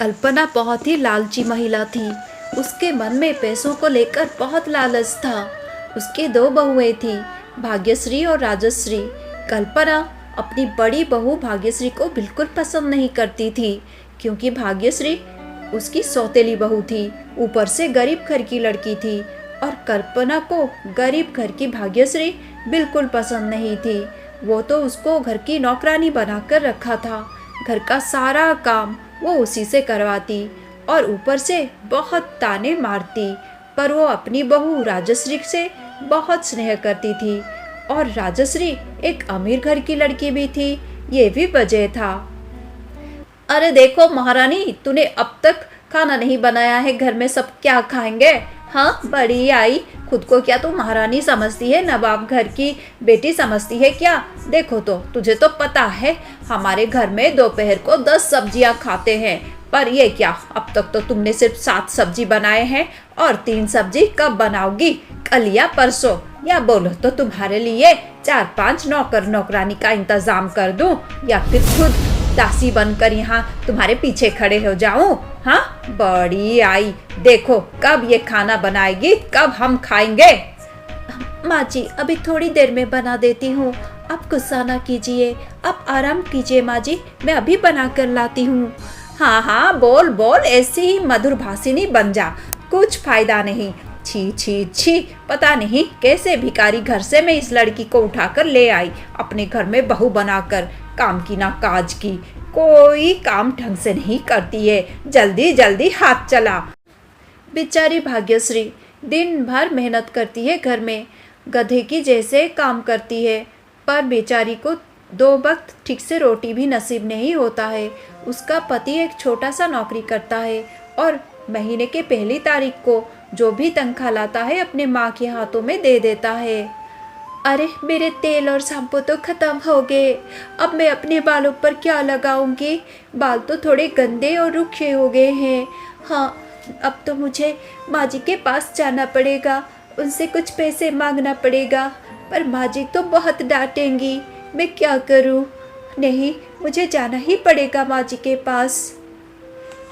कल्पना बहुत ही लालची महिला थी। उसके मन में पैसों को लेकर बहुत लालच था। उसकी दो बहुएं थीं, भाग्यश्री और राजश्री। कल्पना अपनी बड़ी बहू भाग्यश्री को बिल्कुल पसंद नहीं करती थी, क्योंकि भाग्यश्री उसकी सौतेली बहू थी, ऊपर से गरीब घर की लड़की थी। और कल्पना को गरीब घर की भाग्यश्री बिल्कुल पसंद नहीं थी। वो तो उसको घर की नौकरानी बनाकर रखा था। घर का सारा काम वो उसी से करवाती और ऊपर से बहुत ताने मारती। पर वो अपनी बहू राजश्री से बहुत स्नेह करती थी, और राजश्री एक अमीर घर की लड़की भी थी, ये भी वजह था। अरे देखो महारानी, तूने अब तक खाना नहीं बनाया है, घर में सब क्या खाएंगे? हाँ, बड़ी आई, खुद को क्या तू महारानी समझती है, नवाब घर की बेटी समझती है क्या? देखो तो, तुझे तो पता है हमारे घर में दोपहर को 10 सब्जियां खाते हैं, पर ये क्या, अब तक तो तुमने सिर्फ 7 सब्जी बनाए हैं, और 3 सब्जी कब बनाओगी? कल या परसों? या बोलो तो तुम्हारे लिए 4-5 नौकर नौकरानी का इंतजाम कर दूं, या फिर खुद दासी बनकर यहाँ तुम्हारे पीछे खड़े हो जाऊं? हाँ, बड़ी आई, देखो कब ये खाना बनाएगी, कब हम खाएंगे? माँ जी, अभी थोड़ी देर में बना देती हूँ, आप गुस्सा ना कीजिए, आप आराम कीजिए माँ जी, मैं अभी बना कर लाती हूँ। हाँ हाँ, बोल बोल, ऐसी ही मधुर भाषिनी बन जा, कुछ फायदा नहीं। छी छी छी, पता नहीं कैसे भिखारी घर से मैं इस लड़की को उठाकर ले आई, अपने घर में बहू बनाकर, काम की ना काज की, कोई काम ढंग से नहीं करती है, जल्दी जल्दी हाथ चला। बेचारी भाग्यश्री दिन भर मेहनत करती है, घर में गधे की जैसे काम करती है, पर बेचारी को 2 वक्त ठीक से रोटी भी नसीब नहीं होता है। उसका पति एक छोटा सा नौकरी करता है, और महीने के पहली तारीख को जो भी तनख्वाह लाता है अपने माँ के हाथों में दे देता है। अरे, मेरे तेल और शैम्पू तो ख़त्म हो गए, अब मैं अपने बालों पर क्या लगाऊंगी? बाल तो थोड़े गंदे और रुखे हो गए हैं। हाँ, अब तो मुझे माँ जी के पास जाना पड़ेगा, उनसे कुछ पैसे मांगना पड़ेगा, पर माँ जी तो बहुत डांटेंगी, मैं क्या करूँ? नहीं, मुझे जाना ही पड़ेगा माँ जी के पास।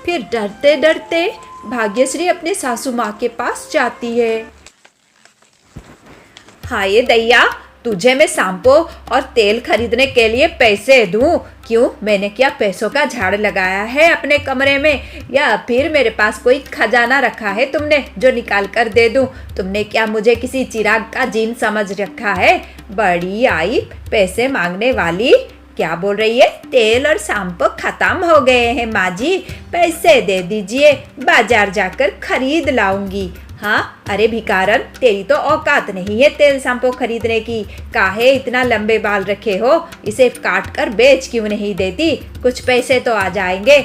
फिर डरते डरते भाग्यश्री अपने सासू माँ के पास जाती है। हाय दैया, तुझे मैं शैम्पू और तेल खरीदने के लिए पैसे दूं? क्यों, मैंने क्या पैसों का झाड़ लगाया है अपने कमरे में, या फिर मेरे पास कोई खजाना रखा है तुमने जो निकाल कर दे दूं? तुमने क्या मुझे किसी चिराग का जीन समझ रखा है? बड़ी आई, पैसे मांगने वाली, क्या बोल रही है? तेल और शैम्पू खत्म हो गए हैं माँ जी, पैसे दे दीजिए, बाजार जाकर खरीद लाऊंगी। हाँ, अरे भिकारन, तेरी तो औकात नहीं है तेल शैम्पू खरीदने की, काहे इतना लंबे बाल रखे हो, इसे काट कर बेच क्यों नहीं देती? कुछ पैसे तो आ जाएंगे।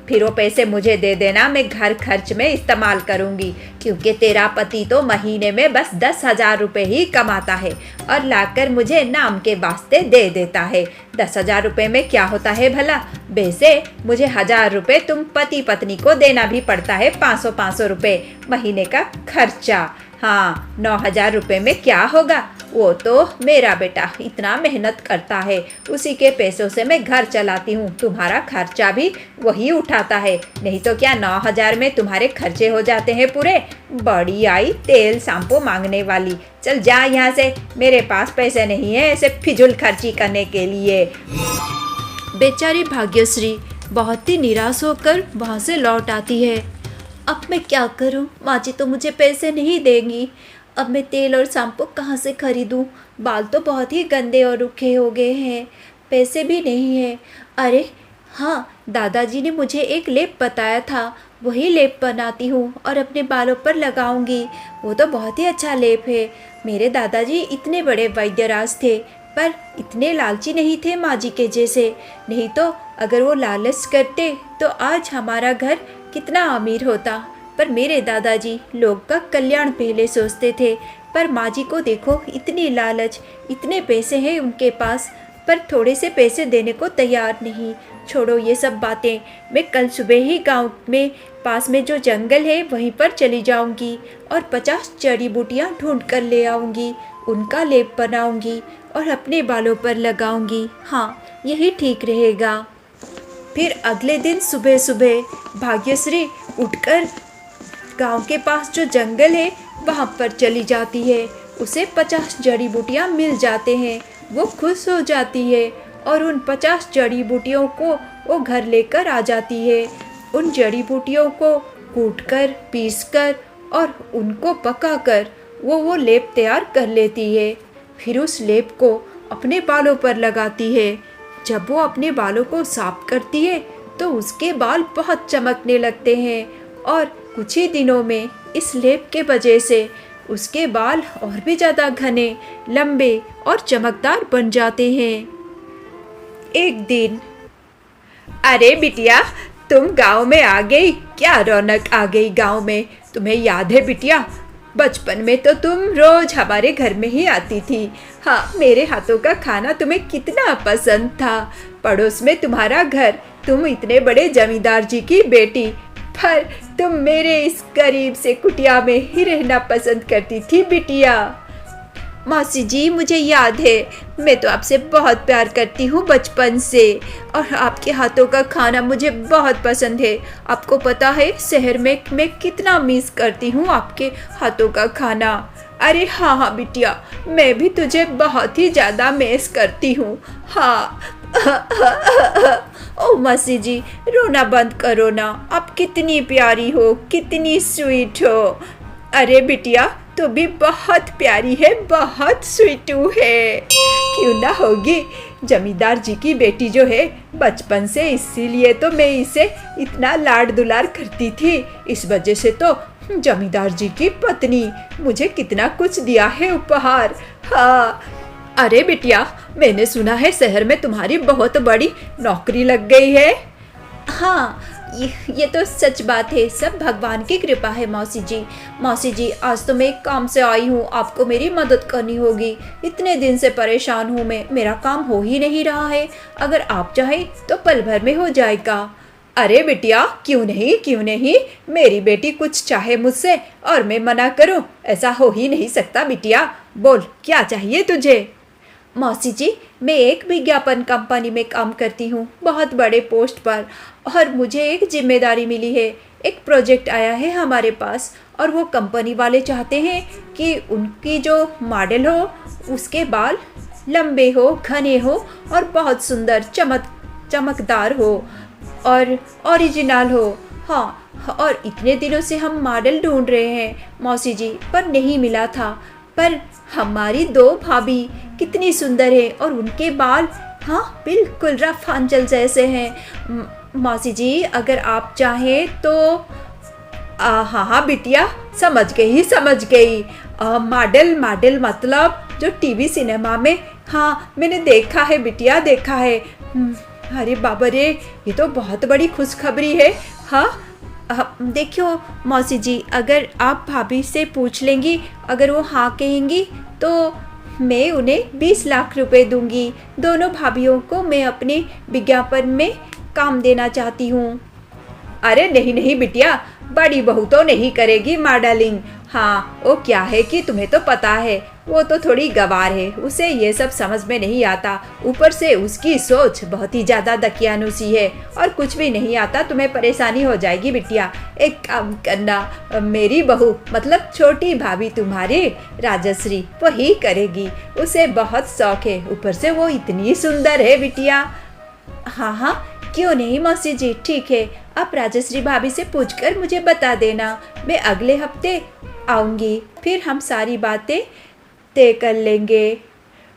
फिर वो पैसे मुझे दे देना, मैं घर खर्च में इस्तेमाल करूँगी, क्योंकि तेरा पति तो महीने में बस 10,000 रुपये ही कमाता है, और लाकर मुझे नाम के वास्ते दे देता है। 10,000 रुपये में क्या होता है भला? वैसे मुझे 1,000 रुपये तुम पति पत्नी को देना भी पड़ता है, 500-500 रुपये महीने का खर्चा। हाँ, 9,000 रुपये में क्या होगा? वो तो मेरा बेटा इतना मेहनत करता है, उसी के पैसों से मैं घर चलाती हूँ, तुम्हारा खर्चा भी वही उठाता है, नहीं तो क्या 9,000 में तुम्हारे खर्चे हो जाते हैं पूरे? बड़ी आई, तेल शैम्पू मांगने वाली, चल जा यहाँ से, मेरे पास पैसे नहीं है ऐसे फिजूल खर्ची करने के लिए। बेचारी भाग्यश्री बहुत ही निराश होकर वहाँ से लौट आती है। अब मैं क्या करूं? माँ जी तो मुझे पैसे नहीं देंगी, अब मैं तेल और शैम्पू कहाँ से खरीदूं? बाल तो बहुत ही गंदे और रूखे हो गए हैं, पैसे भी नहीं हैं। अरे हाँ, दादाजी ने मुझे एक लेप बताया था, वही लेप बनाती हूँ और अपने बालों पर लगाऊंगी। वो तो बहुत ही अच्छा लेप है। मेरे दादाजी इतने बड़े वैद्यराज थे, पर इतने लालची नहीं थे माँ जी के जैसे, नहीं तो अगर वो लालच करते तो आज हमारा घर कितना अमीर होता। पर मेरे दादाजी लोग का कल्याण पहले सोचते थे, पर माँ जी को देखो, इतनी लालच, इतने पैसे हैं उनके पास, पर थोड़े से पैसे देने को तैयार नहीं। छोड़ो ये सब बातें, मैं कल सुबह ही गांव में पास में जो जंगल है वहीं पर चली जाऊंगी और 50 जड़ी बूटियाँ ढूंढ कर ले आऊँगी, उनका लेप बनाऊंगी और अपने बालों पर लगाऊंगी। हाँ, यही ठीक रहेगा। फिर अगले दिन सुबह सुबह भाग्यश्री उठकर गांव के पास जो जंगल है वहाँ पर चली जाती है। उसे 50 जड़ी बूटियाँ मिल जाते हैं। वो खुश हो जाती है और उन 50 जड़ी बूटियों को वो घर लेकर आ जाती है। उन जड़ी बूटियों को कूटकर, पीसकर और उनको पकाकर वो लेप तैयार कर लेती है। फिर उस लेप को अपने बालों पर लगाती है। जब वो अपने बालों को साफ करती है तो उसके बाल बहुत चमकने लगते हैं और कुछ ही दिनों में इस लेप के वजह से उसके बाल और भी ज़्यादा घने, लंबे और चमकदार बन जाते हैं। एक दिन, अरे बिटिया, तुम गांव में आ गई, क्या रौनक आ गई गांव में। तुम्हें याद है बिटिया, बचपन में तो तुम रोज हमारे घर में ही आती थी। हाँ, मेरे हाथों का खाना तुम्हें कितना पसंद था। पड़ोस में तुम्हारा घर, तुम इतने बड़े जमींदार जी की बेटी, पर तुम मेरे इस गरीब से कुटिया में ही रहना पसंद करती थी बिटिया। मौसी जी, मुझे याद है, मैं तो आपसे बहुत प्यार करती हूँ बचपन से और आपके हाथों का खाना मुझे बहुत पसंद है। आपको पता है शहर में मैं कितना मिस करती हूँ आपके हाथों का खाना। अरे हाँ हाँ बिटिया, मैं भी तुझे बहुत ही ज़्यादा मिस करती हूँ। हाँ ओ मौसी जी, रोना बंद करो ना, आप कितनी प्यारी हो, कितनी स्वीट हो। अरे बिटिया, तो भी बहुत प्यारी है, बहुत स्वीटू है। क्यों ना होगी, जमींदार जी की बेटी जो है बचपन से, इसीलिए तो मैं इसे इतना लाड दुलार करती थी। इस वजह से तो जमींदार जी की पत्नी मुझे कितना कुछ दिया है उपहार। हाँ, अरे बिटिया, मैंने सुना है शहर में तुम्हारी बहुत बड़ी नौकरी लग गई है। हाँ, ये तो सच बात है, सब भगवान की कृपा है मौसी जी। मौसी जी, आज तो मैं एक काम से आई हूँ, आपको मेरी मदद करनी होगी। इतने दिन से परेशान हूँ मैं, मेरा काम हो ही नहीं रहा है। अगर आप चाहें तो पल भर में हो जाएगा। अरे बिटिया, क्यों नहीं, क्यों नहीं, मेरी बेटी कुछ चाहे मुझसे और मैं मना करूँ, ऐसा हो ही नहीं सकता बिटिया। बोल, क्या चाहिए तुझे। मौसी जी, मैं एक विज्ञापन कंपनी में काम करती हूँ, बहुत बड़े पोस्ट पर, और मुझे एक जिम्मेदारी मिली है। एक प्रोजेक्ट आया है हमारे पास और वो कंपनी वाले चाहते हैं कि उनकी जो मॉडल हो उसके बाल लंबे हो, घने हो और बहुत सुंदर चमकदार हो और ओरिजिनल हो। हाँ, और इतने दिनों से हम मॉडल ढूंढ रहे हैं मौसी जी, पर नहीं मिला था। पर हमारी 2 भाभी कितनी सुंदर है और उनके बाल, हाँ, बिल्कुल रफ आंचल जैसे हैं। मौसी जी, अगर आप चाहें तो हाँ हाँ बिटिया, समझ गई। मॉडल मतलब जो टीवी सिनेमा में, हाँ मैंने देखा है बिटिया, देखा है। अरे बाबा रे, ये तो बहुत बड़ी खुशखबरी है। हाँ देखियो मौसी जी, अगर आप भाभी से पूछ लेंगी, अगर वो हाँ कहेंगी तो मैं उन्हें 20 लाख रुपए दूंगी। दोनों भाभीयों को मैं अपने विज्ञापन में काम देना चाहती हूँ। अरे नहीं नहीं बिटिया, बड़ी बहू तो नहीं करेगी मॉडलिंग। हाँ, वो क्या है कि तुम्हें तो पता है, वो तो थोड़ी गंवार है, उसे ये सब समझ में नहीं आता। ऊपर से उसकी सोच बहुत ही ज़्यादा दकियानुसी है और कुछ भी नहीं आता, तुम्हें परेशानी हो जाएगी बिटिया। एक काम करना, मेरी बहू मतलब छोटी भाभी तुम्हारी राजश्री, वही करेगी। उसे बहुत शौक है, ऊपर से वो इतनी सुंदर है बिटिया। हाँ हाँ, क्यों नहीं मौसी जी, ठीक है, आप राजश्री भाभी से पूछकर मुझे बता देना। मैं अगले हफ्ते आऊँगी, फिर हम सारी बातें तय कर लेंगे।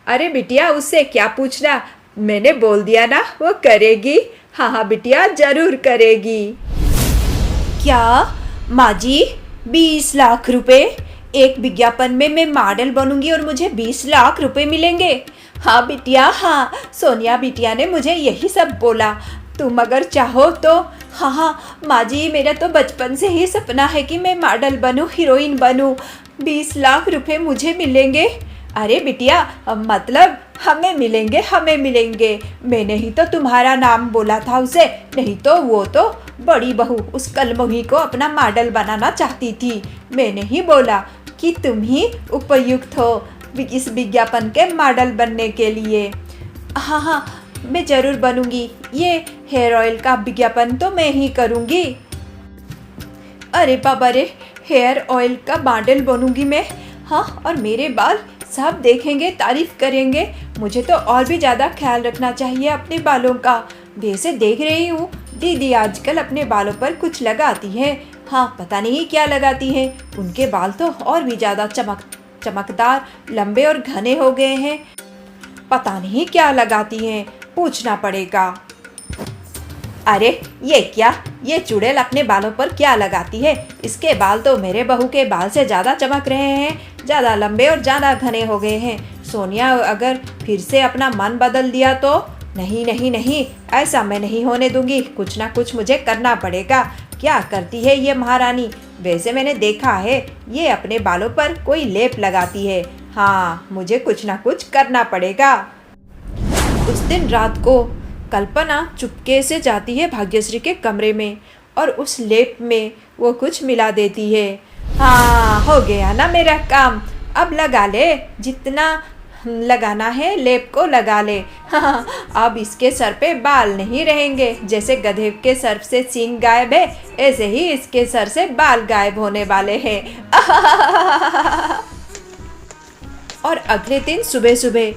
अरे बिटिया, उससे क्या पूछना, मैंने बोल दिया ना, वो करेगी। हाँ हाँ बिटिया, जरूर करेगी। क्या माँ जी, 20 लाख रुपए? एक विज्ञापन में मैं मॉडल बनूंगी और मुझे 20 लाख रुपए मिलेंगे? हाँ बिटिया, हाँ, सोनिया बिटिया ने मुझे यही सब बोला। तुम अगर चाहो तो। हाँ हाँ माँ जी, मेरा तो बचपन से ही सपना है कि मैं मॉडल बनूं, हीरोइन बनूं। 20 लाख रुपए मुझे मिलेंगे? अरे बिटिया, मतलब हमें मिलेंगे। मैंने ही तो तुम्हारा नाम बोला था उसे, नहीं तो वो तो बड़ी बहू उस कलमोही को अपना मॉडल बनाना चाहती थी। मैंने ही बोला कि तुम ही उपयुक्त हो इस विज्ञापन के मॉडल बनने के लिए। हाँ हाँ, मैं ज़रूर बनूंगी। ये हेयर ऑयल का विज्ञापन तो मैं ही करूंगी। अरे बाबा रे, हेयर ऑयल का मॉडल बनूंगी मैं। हाँ, और मेरे बाल सब देखेंगे, तारीफ करेंगे। मुझे तो और भी ज़्यादा ख्याल रखना चाहिए अपने बालों का। वैसे देख रही हूँ दीदी आजकल अपने बालों पर कुछ लगाती है। हाँ, पता नहीं क्या लगाती है। उनके बाल तो और भी ज़्यादा चमकदार, लंबे और घने हो गए हैं। पता नहीं क्या लगाती हैं, पूछना पड़ेगा। अरे ये क्या, ये चुड़ैल अपने बालों पर क्या लगाती है? इसके बाल तो मेरे बहू के बाल से ज़्यादा चमक रहे हैं, ज़्यादा लंबे और ज़्यादा घने हो गए हैं। सोनिया अगर फिर से अपना मन बदल दिया तो नहीं नहीं नहीं, ऐसा मैं नहीं होने दूंगी। कुछ ना कुछ मुझे करना पड़ेगा। क्या करती है ये महारानी? वैसे मैंने देखा है ये अपने बालों पर कोई लेप लगाती है। हाँ, मुझे कुछ ना कुछ करना पड़ेगा। उस दिन रात को कल्पना चुपके से जाती है भाग्यश्री के कमरे में और उस लेप में वो कुछ मिला देती है। हाँ, हो गया ना मेरा काम। अब लगा ले, जितना लगाना है लेप को लगा ले। हाँ, अब इसके सर पे बाल नहीं रहेंगे। जैसे गधे के सर से सींग गायब है, ऐसे ही इसके सर से बाल गायब होने वाले हैं। और अगले दिन सुबह सुबह,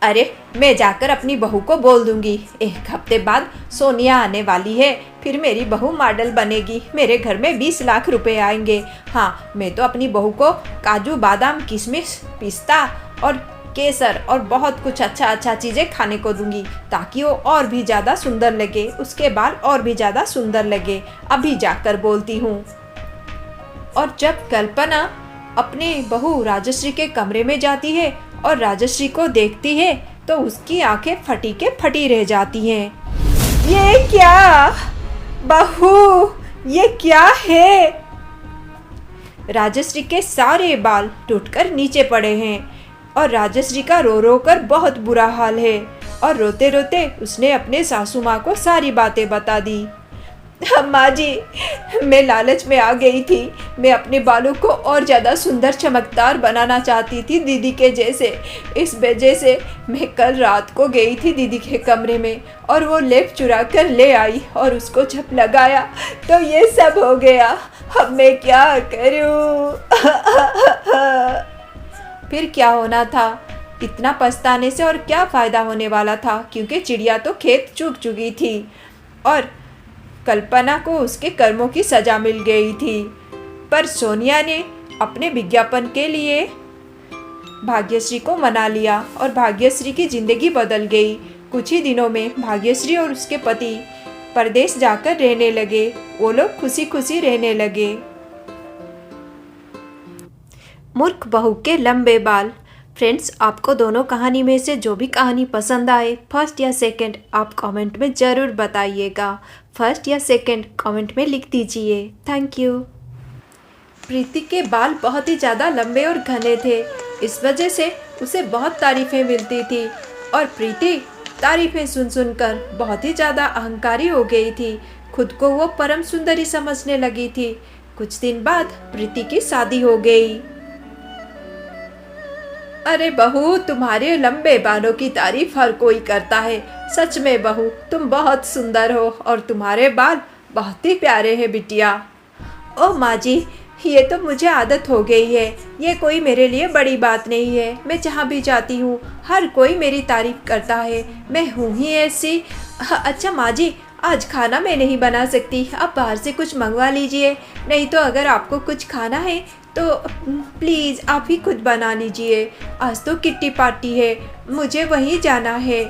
अरे मैं जाकर अपनी बहू को बोल दूंगी, 1 हफ्ते बाद सोनिया आने वाली है, फिर मेरी बहू मॉडल बनेगी, मेरे घर में 20 लाख रुपए आएंगे। हाँ, मैं तो अपनी बहू को काजू, बादाम, किशमिश, पिस्ता और केसर और बहुत कुछ अच्छा अच्छा चीज़ें खाने को दूंगी, ताकि वो और भी ज़्यादा सुंदर लगे, उसके बाल और भी ज़्यादा सुंदर लगे। अभी जाकर बोलती हूँ। और जब कल्पना अपने बहू राजश्री के कमरे में जाती है और राजश्री को देखती है तो उसकी आंखें फटी के फटी रह जाती हैं। ये क्या बहू, ये क्या है? राजश्री के सारे बाल टूटकर नीचे पड़े हैं और राजश्री का रो रो कर बहुत बुरा हाल है। और रोते रोते उसने अपने सासू माँ को सारी बातें बता दी। अम्मा जी, मैं लालच में आ गई थी। मैं अपने बालों को और ज़्यादा सुंदर चमकदार बनाना चाहती थी दीदी के जैसे। इस वजह से मैं कल रात को गई थी दीदी के कमरे में और वो लेप चुरा कर ले आई और उसको जब लगाया तो ये सब हो गया। अब मैं क्या करूं? फिर क्या होना था? इतना पछताने से और क्या फ़ायदा होने वाला था, क्योंकि चिड़िया तो खेत चुग चुकी थी और कल्पना को उसके कर्मों की सज़ा मिल गई थी। पर सोनिया ने अपने विज्ञापन के लिए भाग्यश्री को मना लिया और भाग्यश्री की ज़िंदगी बदल गई। कुछ ही दिनों में भाग्यश्री और उसके पति परदेश जाकर रहने लगे। वो लोग खुशी खुशी रहने लगे। मूर्ख बहू के लंबे बाल। फ्रेंड्स, आपको दोनों कहानी में से जो भी कहानी पसंद आए, फर्स्ट या सेकंड, आप कमेंट में ज़रूर बताइएगा। फर्स्ट या सेकंड कमेंट में लिख दीजिए। Thank you. प्रीति के बाल बहुत ही ज़्यादा लंबे और घने थे, इस वजह से उसे बहुत तारीफ़ें मिलती थी और प्रीति तारीफ़ें सुन सुनकर बहुत ही ज़्यादा अहंकारी हो गई थी। खुद को वो परम सुंदरी समझने लगी थी। कुछ दिन बाद प्रीति की शादी हो गई। अरे बहू, तुम्हारे लंबे बालों की तारीफ हर कोई करता है। सच में बहू, तुम बहुत सुंदर हो और तुम्हारे बाल बहुत ही प्यारे हैं बिटिया। ओ माँ जी, ये तो मुझे आदत हो गई है। ये कोई मेरे लिए बड़ी बात नहीं है। मैं जहाँ भी जाती हूँ हर कोई मेरी तारीफ करता है। मैं हूँ ही ऐसी। अच्छा माँ जी, आज खाना मैं नहीं बना सकती, आप बाहर से कुछ मंगवा लीजिए। नहीं तो अगर आपको कुछ खाना है तो प्लीज़ आप ही खुद बना लीजिए। आज तो किट्टी पार्टी है, मुझे वहीं जाना है।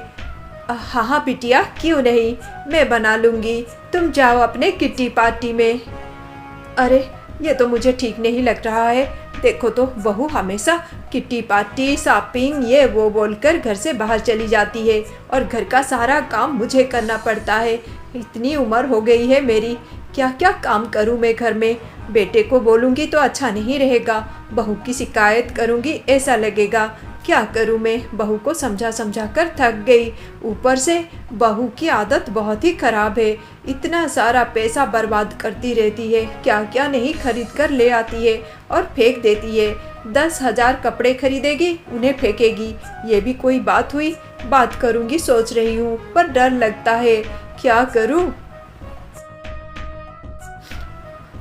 हाँ हाँ बिटिया, क्यों नहीं, मैं बना लूँगी। तुम जाओ अपने किट्टी पार्टी में। अरे ये तो मुझे ठीक नहीं लग रहा है। देखो तो बहू हमेशा किट्टी पार्टी, शॉपिंग, ये वो बोलकर घर से बाहर चली जाती है और घर का सारा काम मुझे करना पड़ता है। इतनी उम्र हो गई है मेरी, क्या क्या काम करूं मैं घर में। बेटे को बोलूँगी तो अच्छा नहीं रहेगा, बहू की शिकायत करूँगी ऐसा लगेगा। क्या करूँ मैं, बहू को समझा समझा कर थक गई। ऊपर से बहू की आदत बहुत ही ख़राब है। इतना सारा पैसा बर्बाद करती रहती है, क्या क्या नहीं खरीद कर ले आती है और फेंक देती है। 10,000 कपड़े खरीदेगी, उन्हें फेंकेगी। ये भी कोई बात हुई? बात करूंगी सोच रही हूँ, पर डर लगता है, क्या करूँ?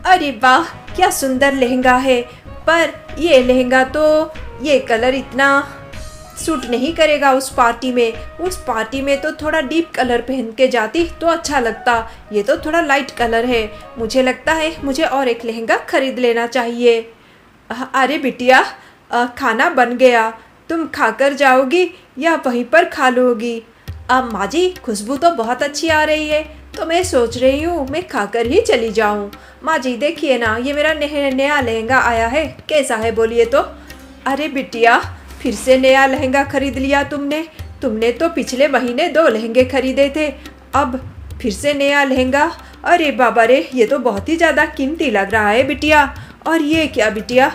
अरे वाह, क्या सुंदर लहंगा है, पर ये लहंगा तो ये कलर इतना सूट नहीं करेगा उस पार्टी में। उस पार्टी में तो थोड़ा डीप कलर पहन के जाती तो अच्छा लगता। ये तो थोड़ा लाइट कलर है। मुझे लगता है मुझे और एक लहंगा खरीद लेना चाहिए। अरे बिटिया, खाना बन गया, तुम खाकर जाओगी या वहीं पर खा लोगी? माँ जी, खुशबू तो बहुत अच्छी आ रही है, तो मैं सोच रही हूँ मैं खाकर ही चली जाऊँ। माँ जी देखिए ना, ये मेरा नया लहंगा आया है, कैसा है बोलिए तो? अरे बिटिया, फिर से नया लहंगा खरीद लिया तुमने तो पिछले महीने 2 लहंगे खरीदे थे, अब फिर से नया लहंगा? अरे बाबा रे, ये तो बहुत ही ज़्यादा कीमती लग रहा है बिटिया। और ये क्या बिटिया,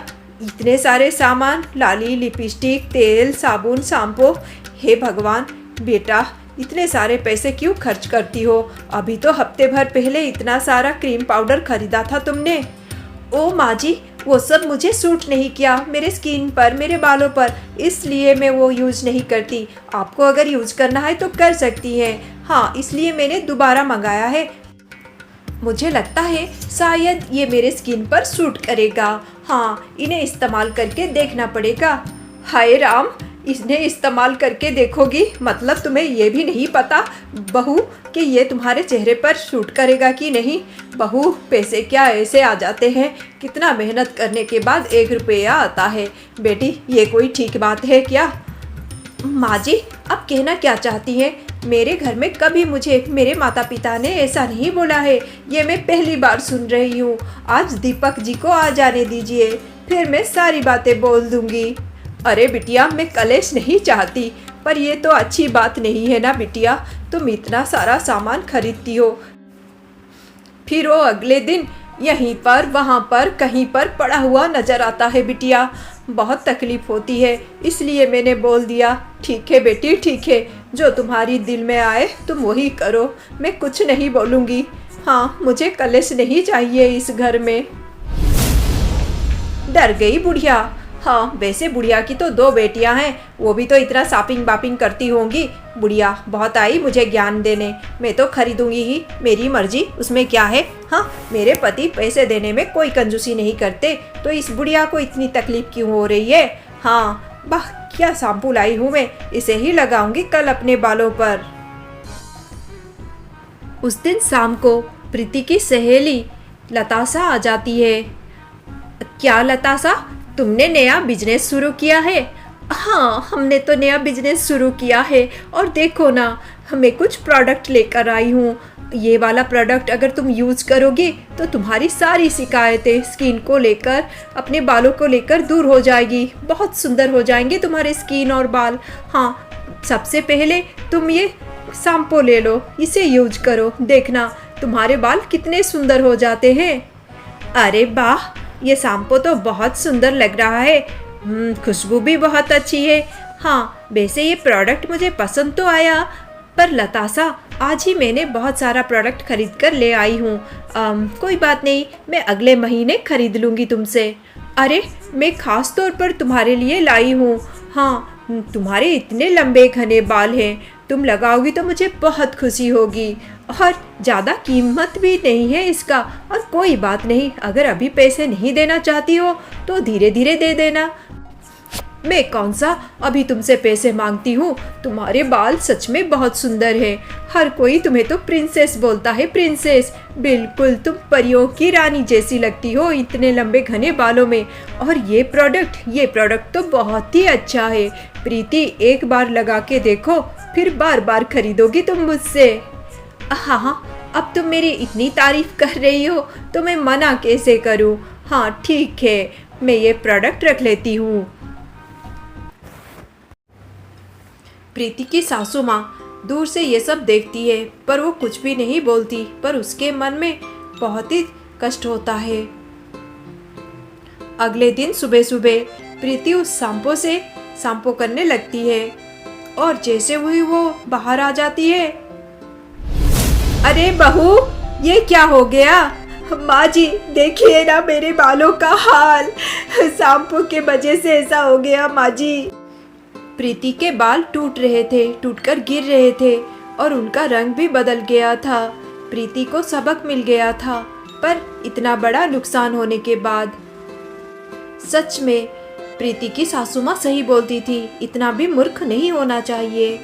इतने सारे सामान, लाली, लिपस्टिक, तेल, साबुन, शैम्पू। हे भगवान, बेटा इतने सारे पैसे क्यों खर्च करती हो? अभी तो हफ्ते भर पहले इतना सारा क्रीम पाउडर खरीदा था तुमने। ओ माँ जी, वो सब मुझे सूट नहीं किया मेरे स्किन पर, मेरे बालों पर, इसलिए मैं वो यूज़ नहीं करती। आपको अगर यूज़ करना है तो कर सकती हैं। हाँ, इसलिए मैंने दोबारा मंगाया है। मुझे लगता है शायद ये मेरे स्किन पर सूट करेगा। हाँ, इन्हें इस्तेमाल करके देखना पड़ेगा। हाय राम, इन्हें इस्तेमाल करके देखोगी? मतलब तुम्हें ये भी नहीं पता बहू कि ये तुम्हारे चेहरे पर सूट करेगा कि नहीं? बहू, पैसे क्या ऐसे आ जाते हैं? कितना मेहनत करने के बाद 1 रुपया आता है। बेटी, ये कोई ठीक बात है क्या? माँ जी, आप कहना क्या चाहती हैं? मेरे घर में कभी मुझे मेरे माता पिता ने ऐसा नहीं बोला है। ये मैं पहली बार सुन रही हूँ। आज दीपक जी को आ जाने दीजिए, फिर मैं सारी बातें बोल दूँगी। अरे बिटिया, मैं कलेश नहीं चाहती, पर ये तो अच्छी बात नहीं है ना बिटिया। तुम इतना सारा सामान खरीदती हो, फिर वो अगले दिन यहीं पर वहाँ पर कहीं पर पड़ा हुआ नज़र आता है बिटिया। बहुत तकलीफ़ होती है, इसलिए मैंने बोल दिया। ठीक है बेटी, ठीक है, जो तुम्हारी दिल में आए तुम वही करो, मैं कुछ नहीं बोलूँगी। हाँ, मुझे कलेश नहीं चाहिए इस घर में। डर गई बुढ़िया। हाँ, वैसे बुढ़िया की तो 2 बेटियां हैं, वो भी तो इतना शॉपिंग बापिंग करती होंगी। बुढ़िया बहुत आई मुझे ज्ञान देने, मैं तो खरीदूंगी ही, मेरी मर्जी, उसमें क्या है। हाँ, मेरे पति पैसे देने में कोई कंजूसी नहीं करते, तो इस बुढ़िया को इतनी तकलीफ क्यों हो रही है? हाँ, वाह, क्या शैम्पू लाई हूँ मैं, इसे ही लगाऊंगी कल अपने बालों पर। उस दिन शाम को प्रीति की सहेली लतासा आ जाती है। क्या लतासा, तुमने नया बिजनेस शुरू किया है? हाँ, हमने तो नया बिजनेस शुरू किया है, और देखो ना, मैं कुछ प्रोडक्ट लेकर आई हूँ। ये वाला प्रोडक्ट अगर तुम यूज़ करोगे तो तुम्हारी सारी शिकायतें स्किन को लेकर, अपने बालों को लेकर दूर हो जाएगी। बहुत सुंदर हो जाएंगे तुम्हारे स्किन और बाल। हाँ, सबसे पहले तुम ये शैम्पू ले लो, इसे यूज करो, देखना तुम्हारे बाल कितने सुंदर हो जाते हैं। अरे वाह, ये शैम्पू तो बहुत सुंदर लग रहा है। खुशबू भी बहुत अच्छी है। हाँ, वैसे ये प्रोडक्ट मुझे पसंद तो आया, पर लतासा, आज ही मैंने बहुत सारा प्रोडक्ट खरीद कर ले आई हूँ। कोई बात नहीं, मैं अगले महीने खरीद लूँगी तुमसे। अरे, मैं ख़ास तौर पर तुम्हारे लिए लाई हूँ। हाँ, तुम्हारे इतने लंबे घने बाल हैं, तुम लगाओगी तो मुझे बहुत खुशी होगी, और ज़्यादा कीमत भी नहीं है इसका। और कोई बात नहीं, अगर अभी पैसे नहीं देना चाहती हो तो धीरे धीरे दे देना। मैं कौन सा अभी तुमसे पैसे मांगती हूँ, तुम्हारे बाल सच में बहुत सुंदर है। हर कोई तुम्हें तो प्रिंसेस बोलता है, प्रिंसेस। बिल्कुल तुम परियों की रानी जैसी लगती हो इतने लंबे घने बालों में। और ये प्रोडक्ट तो बहुत ही अच्छा है प्रीति, एक बार लगा के देखो, फिर बार बार खरीदोगी तुम मुझसे। हाँ, अब तुम मेरी इतनी तारीफ कर रही हो तो मैं मना कैसे करूँ। हाँ ठीक है, मैं ये प्रोडक्ट रख लेती हूँ। प्रीति की सासू माँ दूर से ये सब देखती है, पर वो कुछ भी नहीं बोलती, पर उसके मन में बहुत ही कष्ट होता है। अगले दिन सुबह सुबह प्रीति उस शैम्पू करने लगती है, और जैसे हुई वो बाहर आ जाती है। अरे बहू, ये क्या हो गया? माँ जी देखिए ना मेरे बालों का हाल, शैम्पू के वजह से ऐसा हो गया माँ जी। प्रीति के बाल टूट रहे थे, टूटकर गिर रहे थे और उनका रंग भी बदल गया था। प्रीति को सबक मिल गया था, पर इतना बड़ा नुकसान होने के बाद सच में प्रीति की सासू माँ सही बोलती थी, इतना भी मूर्ख नहीं होना चाहिए।